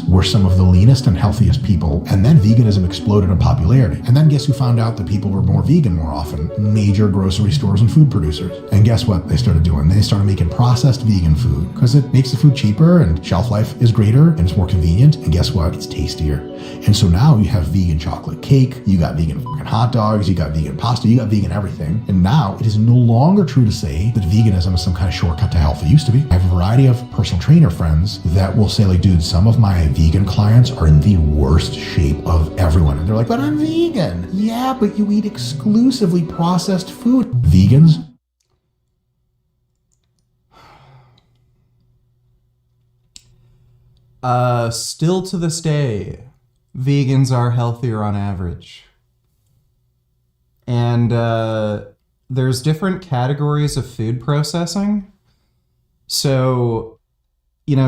were some of the leanest and healthiest people. And then veganism exploded in popularity. And then guess who found out that people were more vegan more often? Major grocery stores and food producers. And guess what they started doing? They started making processed vegan food because it makes the food cheaper and shelf life is greater and it's more convenient. And guess what? It's tastier. And so now you have vegan chocolate cake, you got vegan hot dogs, you got vegan pasta, you got vegan everything. And now it is no longer true to say that veganism is some kind of shortcut to health. It used to be. I have a variety of personal trainer friends that will say like, dude, some of my vegan clients are in the worst shape of everyone. And they're like, but I'm vegan. Yeah, but you eat exclusively processed food. Vegans. Still to this day, vegans are healthier on average. And there's different categories of food processing. So,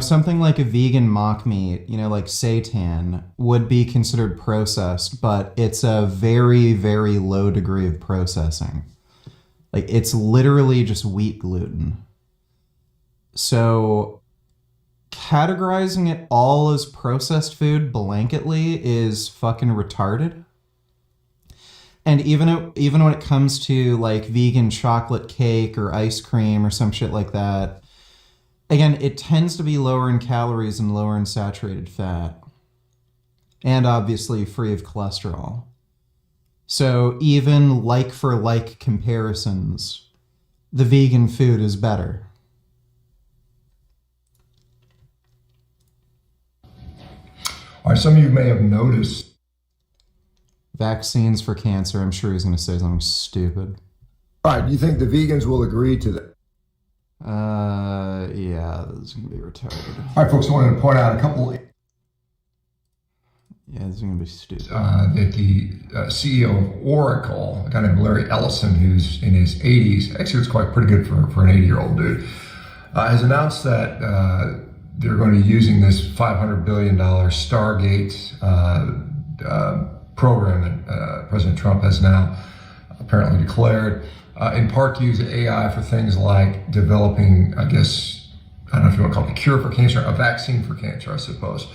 something like a vegan mock meat, like seitan, would be considered processed, but it's a very, very low degree of processing. Like, it's literally just wheat gluten. So categorizing it all as processed food blanketly is fucking retarded. And even when it comes to like vegan chocolate cake or ice cream or some shit like that, again, it tends to be lower in calories and lower in saturated fat. And obviously free of cholesterol. So even like for like comparisons, the vegan food is better. All right, some of you may have noticed. Vaccines for cancer. I'm sure he's going to say something stupid. All right, do you think the vegans will agree to that? Yeah, this is going to be retarded. All right, folks, I wanted to point out a couple. Yeah, this is going to be stupid. That the CEO of Oracle, a guy named Larry Ellison, who's in his 80s, actually it's quite pretty good for an 80-year-old dude, has announced that they're going to be using this $500 billion Stargate program that President Trump has now apparently declared, in part to use AI for things like developing, I guess, I don't know if you want to call it a cure for cancer, a vaccine for cancer, I suppose.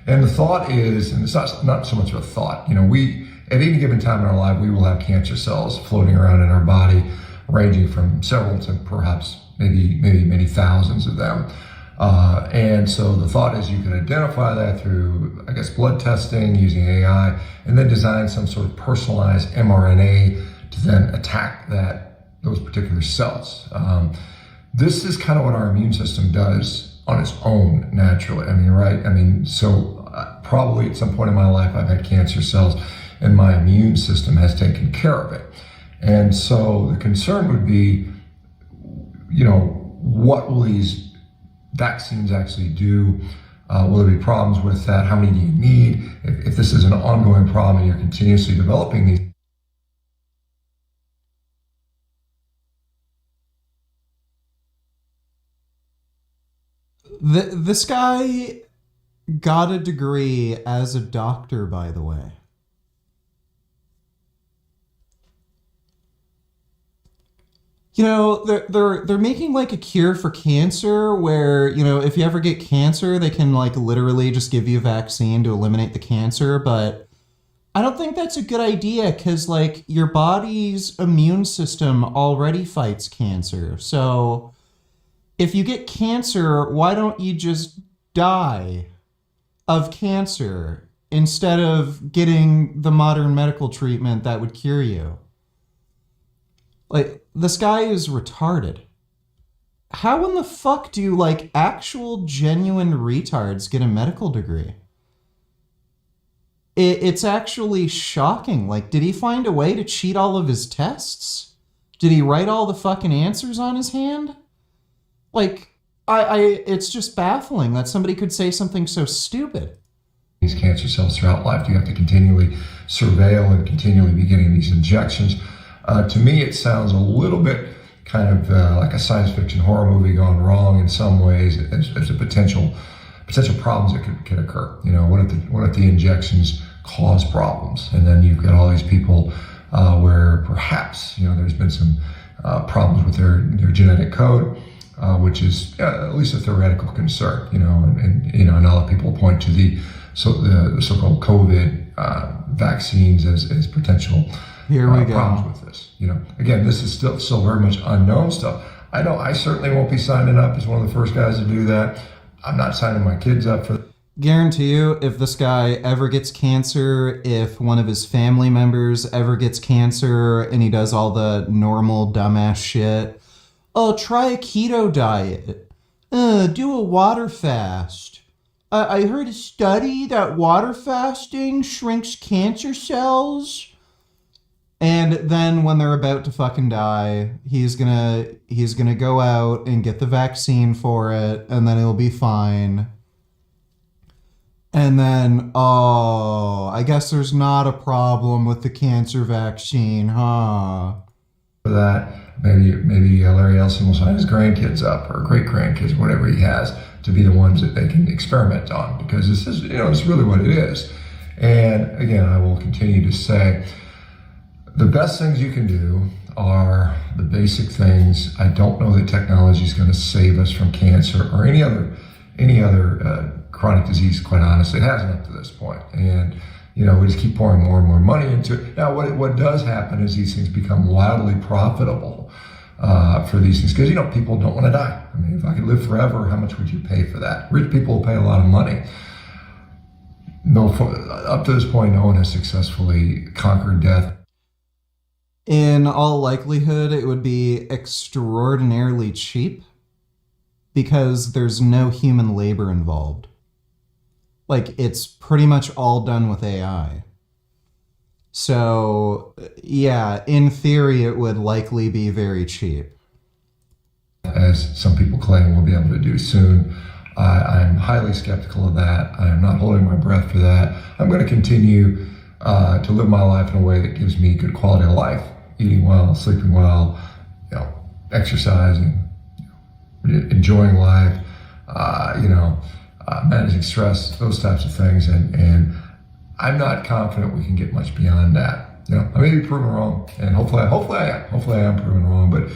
And the thought is, and it's not so much of a thought, we, at any given time in our life, we will have cancer cells floating around in our body, ranging from several to perhaps maybe many thousands of them. And so the thought is you can identify that through, I guess, blood testing using AI, and then design some sort of personalized mRNA to then attack those particular cells. This is kind of what our immune system does on its own naturally. So probably at some point in my life I've had cancer cells, and my immune system has taken care of it. And so the concern would be, what will these vaccines actually do? Will there be problems with that? How many do you need? If this is an ongoing problem and you're continuously developing these. This guy got a degree as a doctor, by the way. They're making like a cure for cancer where, if you ever get cancer, they can like literally just give you a vaccine to eliminate the cancer. But I don't think that's a good idea because like your body's immune system already fights cancer. So if you get cancer, why don't you just die of cancer instead of getting the modern medical treatment that would cure you? Like, this guy is retarded. How in the fuck do, like, actual genuine retards get a medical degree? It's actually shocking. Like, did he find a way to cheat all of his tests? Did he write all the fucking answers on his hand? Like, it's just baffling that somebody could say something so stupid. These cancer cells throughout life, you have to continually surveil and continually be getting these injections. To me, it sounds a little bit kind of like a science fiction horror movie gone wrong in some ways, as a potential problems that could occur. What if the injections cause problems, and then you've got all these people where perhaps there's been some problems with their genetic code, which is at least a theoretical concern, and a lot of people point to the so-called COVID vaccines as potential Here we go. problems with this. Again, this is still very much unknown stuff. I know I certainly won't be signing up as one of the first guys to do that. I'm not signing my kids up for. Guarantee you, if this guy ever gets cancer, if one of his family members ever gets cancer, and he does all the normal dumbass shit, oh, try a keto diet. Do a water fast. I heard a study that water fasting shrinks cancer cells. And then when they're about to fucking die, he's gonna go out and get the vaccine for it, and then it'll be fine. And then, oh, I guess there's not a problem with the cancer vaccine, huh? For that, maybe Larry Ellison will sign his grandkids up, or great grandkids, whatever he has, to be the ones that they can experiment on, because this is, it's really what it is. And again, I will continue to say, the best things you can do are the basic things. I don't know that technology is going to save us from cancer or any other chronic disease, quite honestly. It hasn't up to this point. And, we just keep pouring more and more money into it. Now, what does happen is these things become wildly profitable for these things, because, people don't want to die. I mean, if I could live forever, how much would you pay for that? Rich people will pay a lot of money. No, up to this point, no one has successfully conquered death. In all likelihood, it would be extraordinarily cheap because there's no human labor involved. Like, it's pretty much all done with AI. So, yeah, in theory, it would likely be very cheap. As some people claim we'll be able to do soon. I'm highly skeptical of that. I am not holding my breath for that. I'm going to continue to live my life in a way that gives me good quality of life, eating well, sleeping well, exercising, enjoying life, managing stress, those types of things. And I'm not confident we can get much beyond that. I may be proven wrong, and hopefully I am proven wrong, but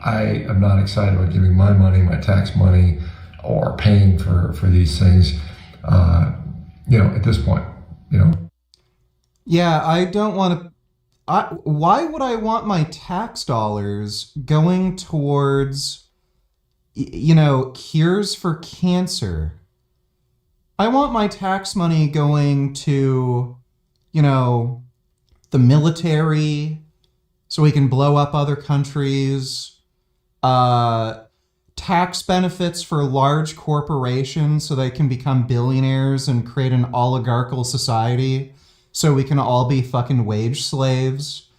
I am not excited about giving my money, my tax money, or paying for these things, at this point, Yeah, I don't want to... why would I want my tax dollars going towards, cures for cancer? I want my tax money going to, the military, so we can blow up other countries, tax benefits for large corporations so they can become billionaires and create an oligarchical society so we can all be fucking wage slaves.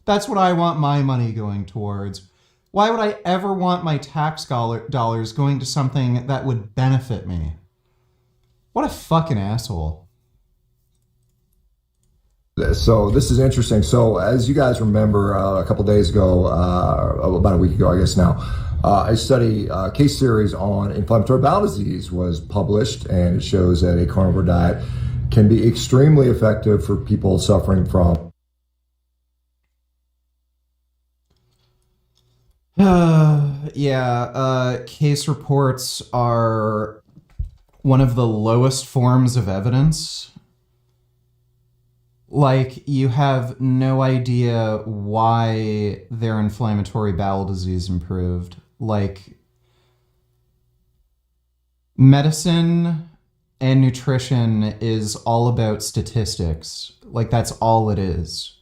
That's what I want my money going towards. Why would I ever want my tax dollars going to something that would benefit me? What a fucking asshole. So this is interesting. So as you guys remember, a couple days ago, about a week ago, I guess now, a study, case series on inflammatory bowel disease was published, and it shows that a carnivore diet can be extremely effective for people suffering from case reports are one of the lowest forms of evidence. Like, you have no idea why their inflammatory bowel disease improved. Like, medicine and nutrition is all about statistics. Like, that's all it is.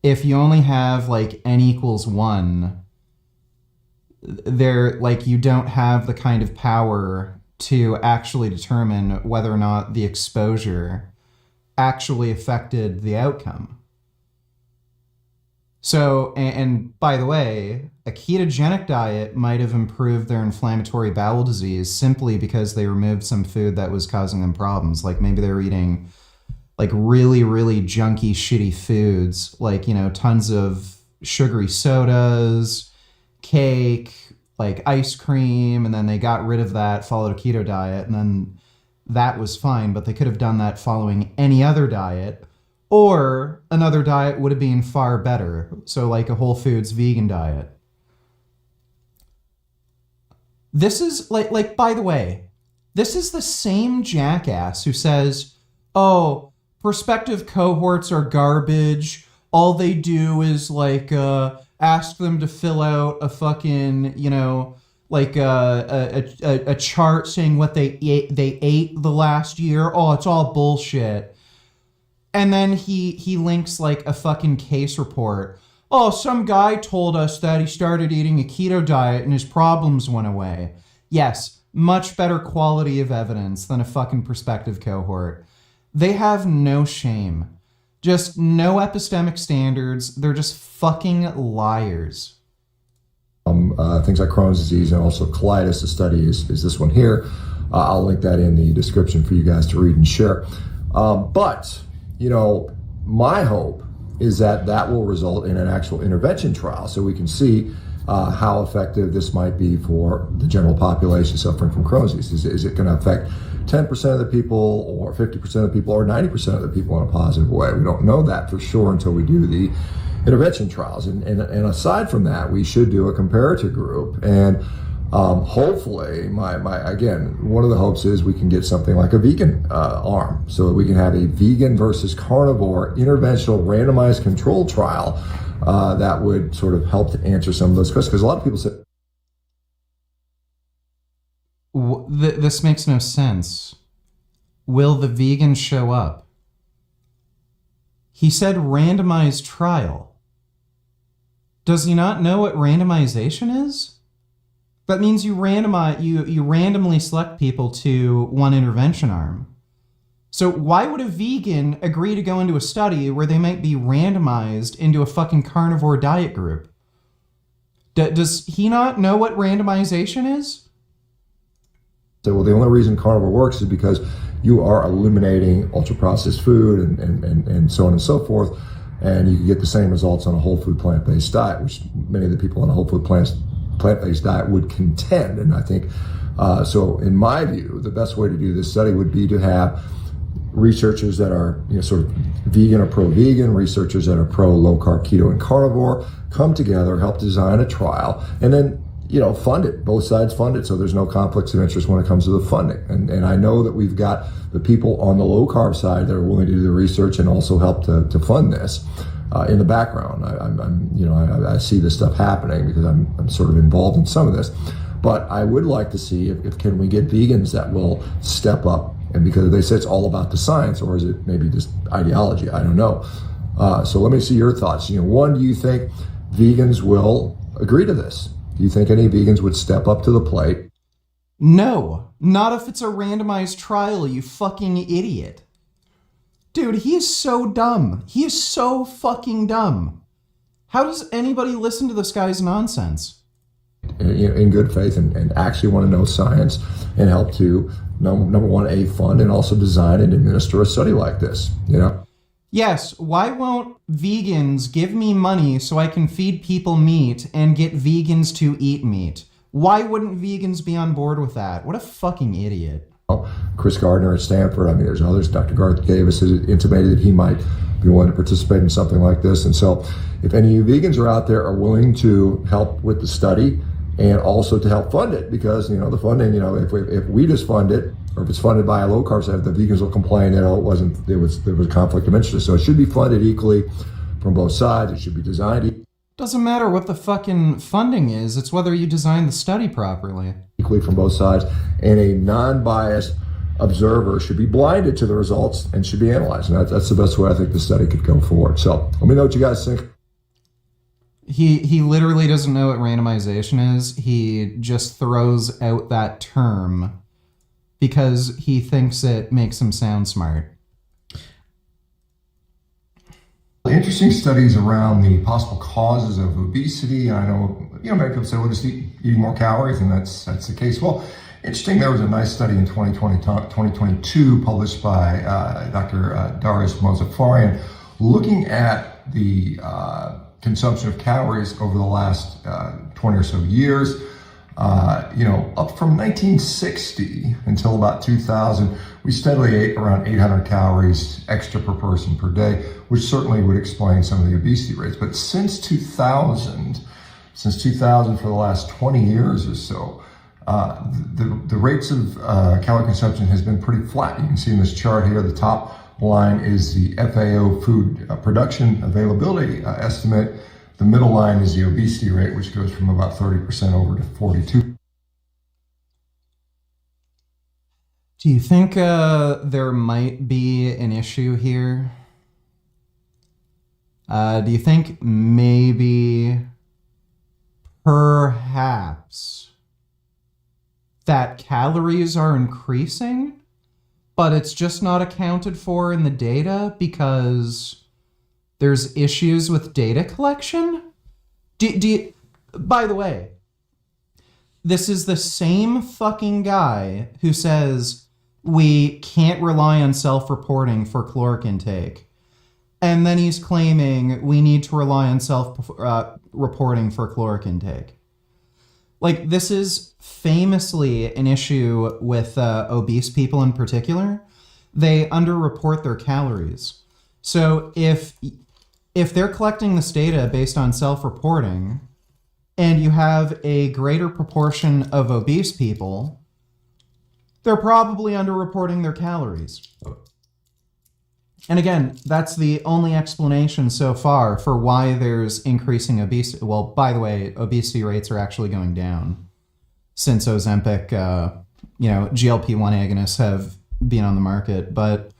If you only have, like, n equals 1, you don't have the kind of power to actually determine whether or not the exposure actually affected the outcome. So, and by the way, a ketogenic diet might have improved their inflammatory bowel disease simply because they removed some food that was causing them problems. Like, maybe they were eating like really, really junky, shitty foods, like, tons of sugary sodas, cake, like ice cream, and then they got rid of that, followed a keto diet, and then that was fine, but they could have done that following any other diet, or another diet would have been far better. So like a Whole Foods vegan diet. This is like, by the way, this is the same jackass who says, oh, prospective cohorts are garbage. All they do is like ask them to fill out a fucking, you know, like a chart saying what they ate the last year. Oh, it's all bullshit. And then he links like a fucking case report. Oh, some guy told us that he started eating a keto diet and his problems went away. Yes, much better quality of evidence than a fucking prospective cohort. They have no shame. Just no epistemic standards. They're just fucking liars. Things like Crohn's disease and also colitis. The study is this one here. I'll link that in the description for you guys to read and share. But, you know, my hope is that will result in an actual intervention trial so we can see how effective this might be for the general population suffering from Crohn's disease. Is it going to affect 10% of the people or 50% of the people or 90% of the people in a positive way? We don't know that for sure until we do the intervention trials. And aside from that, we should do a comparator group. And hopefully, again, one of the hopes is we can get something like a vegan arm so that we can have a vegan versus carnivore interventional randomized control trial that would sort of help to answer some of those questions. Because a lot of people say, this makes no sense. Will the vegans show up? He said randomized trial. Does he not know what randomization is? That means you randomly select people to one intervention arm. So why would a vegan agree to go into a study where they might be randomized into a fucking carnivore diet group? Does he not know what randomization is? So, well, the only reason carnivore works is because you are eliminating ultra-processed food and so on and so forth, and you can get the same results on a whole food plant-based diet, which many of the people on a whole food plant-based diet would contend. And I think, so in my view, the best way to do this study would be to have researchers that are, you know, sort of vegan or pro-vegan, researchers that are pro-low-carb, keto, and carnivore, come together, help design a trial, and then, you know, fund it. Both sides fund it, so there's no conflicts of interest when it comes to the funding. And I know that we've got the people on the low-carb side that are willing to do the research and also help to fund this. In the background, I see this stuff happening because I'm sort of involved in some of this. But I would like to see if can we get vegans that will step up, and because they say it's all about the science, or is it maybe just ideology? I don't know. So let me see your thoughts. You know, one, do you think vegans will agree to this? Do you think any vegans would step up to the plate? No, not if it's a randomized trial, you fucking idiot. Dude, he is so dumb. He is so fucking dumb. How does anybody listen to this guy's nonsense? In good faith and actually want to know science and help to, number one, fund and also design and administer a study like this, you know? Yes, why won't vegans give me money so I can feed people meat and get vegans to eat meat? Why wouldn't vegans be on board with that? What a fucking idiot. Chris Gardner at Stanford, I mean, there's others. Dr. Garth Davis has intimated that he might be willing to participate in something like this. And so if any of you vegans are out there are willing to help with the study and also to help fund it, because, you know, the funding, you know, if we just fund it, or if it's funded by a low carb side, the vegans will complain that, oh, there was a conflict of interest. So it should be funded equally from both sides. It should be designed Doesn't matter what the fucking funding is. It's whether you design the study properly. Equally from both sides, and a non-biased observer should be blinded to the results and should be analyzed. And that's the best way I think the study could go forward. So let me know what you guys think. He literally doesn't know what randomization is. He just throws out that term because he thinks it makes him sound smart. Interesting studies around the possible causes of obesity. I know, many people say, well, just eating more calories, and that's the case. Well, interesting, there was a nice study in 2022 published by Dr. Darius Mozaffarian looking at the consumption of calories over the last 20 or so years. Up from 1960 until about 2000, we steadily ate around 800 calories extra per person per day, which certainly would explain some of the obesity rates. But since 2000 for the last 20 years or so, The rates of calorie consumption has been pretty flat. You can see in this chart here, the top line is the FAO food production availability estimate. The middle line is the obesity rate, which goes from about 30% over to 42%. Do you think there might be an issue here? Do you think maybe, perhaps, that calories are increasing, but it's just not accounted for in the data because there's issues with data collection? By the way, this is the same fucking guy who says we can't rely on self-reporting for caloric intake. And then he's claiming we need to rely on self-reporting for caloric intake. Like, this is famously an issue with obese people in particular. They underreport their calories. So if they're collecting this data based on self-reporting, and you have a greater proportion of obese people, they're probably underreporting their calories. And again, that's the only explanation so far for why there's increasing obesity. Well, by the way, obesity rates are actually going down since Ozempic, GLP-1 agonists have been on the market. But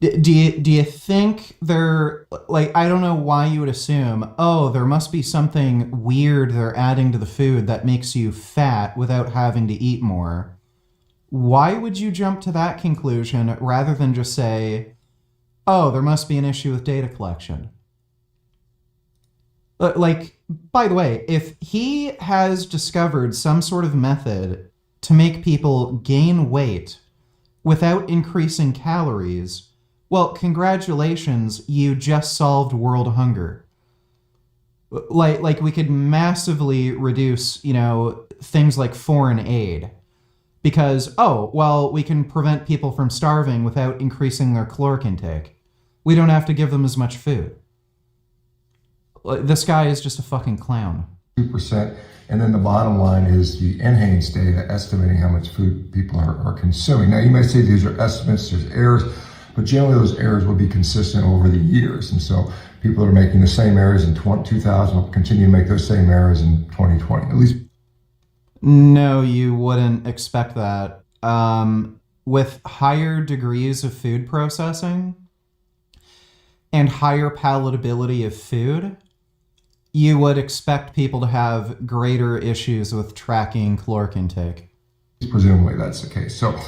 do you think they're, like, I don't know why you would assume, oh, there must be something weird they're adding to the food that makes you fat without having to eat more. Why would you jump to that conclusion rather than just say, oh, there must be an issue with data collection? Like, by the way, if he has discovered some sort of method to make people gain weight without increasing calories, well, congratulations, you just solved world hunger. Like we could massively reduce, things like foreign aid. Because, we can prevent people from starving without increasing their caloric intake. We don't have to give them as much food. This guy is just a fucking clown. 2%. And then the bottom line is the NHANES data estimating how much food people are consuming. Now, you may say these are estimates, there's errors, but generally those errors will be consistent over the years. And so people that are making the same errors in 2000 will continue to make those same errors in 2020, at least. No, you wouldn't expect that. With higher degrees of food processing and higher palatability of food, you would expect people to have greater issues with tracking caloric intake. Presumably that's the case. So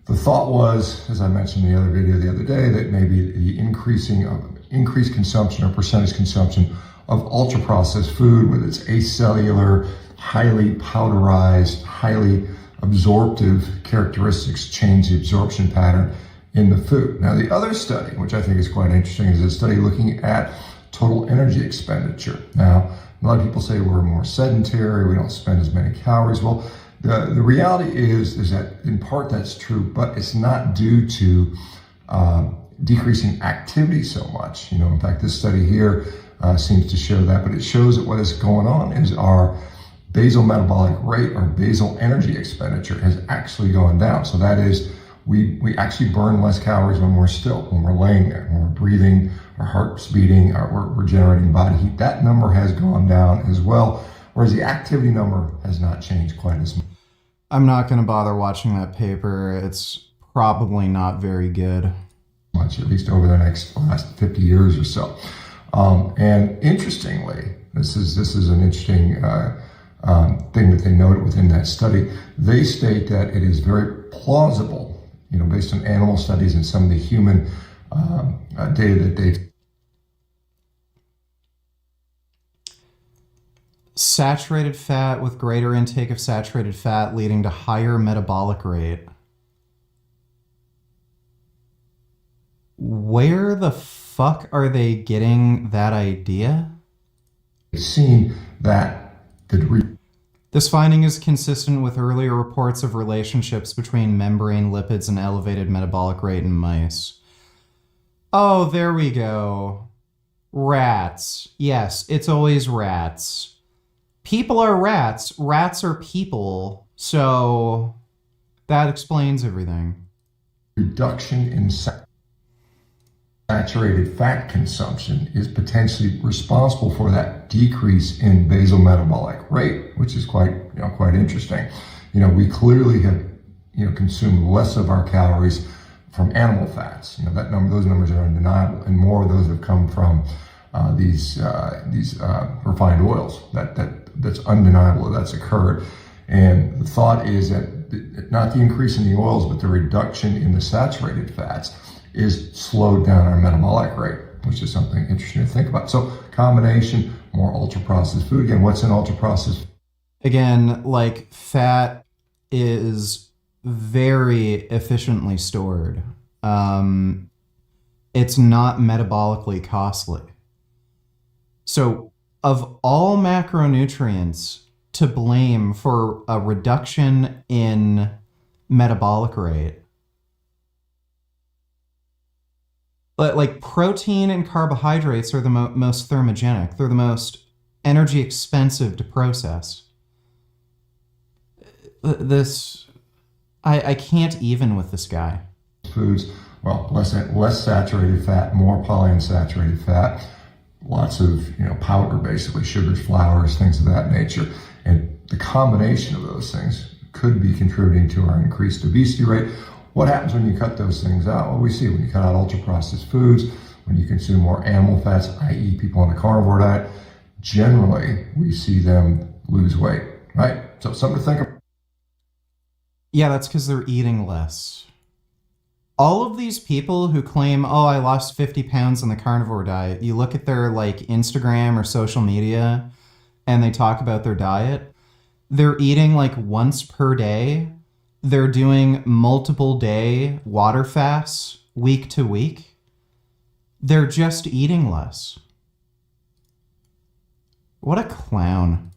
the thought was, as I mentioned in the other video the other day, that maybe the increased consumption or percentage consumption of ultra-processed food with its acellular, highly powderized, highly absorptive characteristics change the absorption pattern in the food. Now, the other study, which I think is quite interesting, is a study looking at total energy expenditure. Now, a lot of people say we're more sedentary, we don't spend as many calories. Well, the reality is that in part that's true, but it's not due to decreasing activity so much. In fact, this study here seems to show that, but it shows that what is going on is our basal metabolic rate or basal energy expenditure has actually gone down. So that is, we actually burn less calories when we're still, when we're laying there, when we're breathing, our heart's beating, we're generating body heat. That number has gone down as well, whereas the activity number has not changed quite as much. I'm not going to bother watching that paper. It's probably not very good. At least over the last 50 years or so. And interestingly, this is an interesting thing that they noted within that study. They state that it is very plausible, based on animal studies and some of the human data that they've. Saturated fat with greater intake of saturated fat leading to higher metabolic rate. Where the fuck are they getting that idea? Seen that the degree. This finding is consistent with earlier reports of relationships between membrane lipids and elevated metabolic rate in mice. Oh, there we go. Rats. Yes, it's always rats. People are rats. Rats are people. So that explains everything. Reduction in saturated fat consumption is potentially responsible for that decrease in basal metabolic rate, which is quite interesting. We clearly have consumed less of our calories from animal fats. Those numbers are undeniable, and more of those have come from these refined oils. That's undeniable that's occurred. And the thought is that not the increase in the oils, but the reduction in the saturated fats is slowed down our metabolic rate, which is something interesting to think about. So combination, more ultra-processed food. Again, what's in ultra-processed? Again, like fat is very efficiently stored. It's not metabolically costly. So of all macronutrients to blame for a reduction in metabolic rate, but like protein and carbohydrates are the most thermogenic. They're the most energy expensive to process. I can't even with this guy. Foods, well, less saturated fat, more polyunsaturated fat, lots of powder, basically sugars, flours, things of that nature, and the combination of those things could be contributing to our increased obesity rate. What happens when you cut those things out? Well, we see when you cut out ultra-processed foods, when you consume more animal fats, i.e. people on a carnivore diet, generally we see them lose weight, right? So something to think about. Yeah, that's because they're eating less. All of these people who claim, oh, I lost 50 pounds on the carnivore diet, you look at their like Instagram or social media and they talk about their diet, they're eating like once per day. They're doing multiple day water fasts week to week. They're just eating less. What a clown.